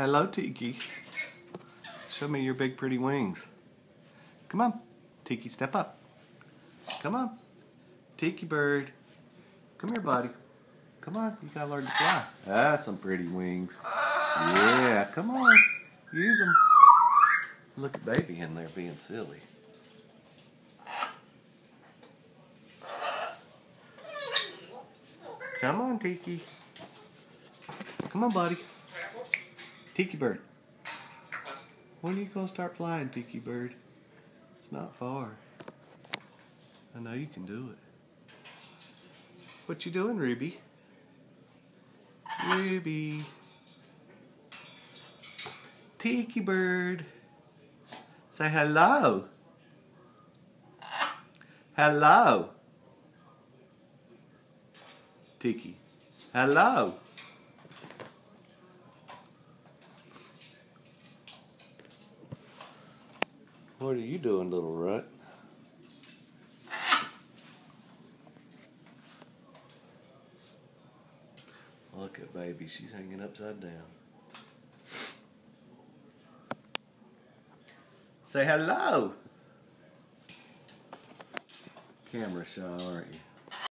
Hello, Tiki. Show me your big pretty wings. Come on. Tiki, step up. Come on. Tiki bird. Come here, buddy. Come on. You gotta learn to fly. That's some pretty wings. Yeah, come on. Use them. Look at baby in there being silly. Come on, Tiki. Come on, buddy. Tiki bird. When are you gonna start flying, Tiki bird? It's not far. I know you can do it. What you doing, Ruby? Ruby. Tiki bird. Say hello. Hello. Tiki. Hello. What are you doing, little runt? Look at baby, she's hanging upside down. Say hello. Camera shy, aren't you?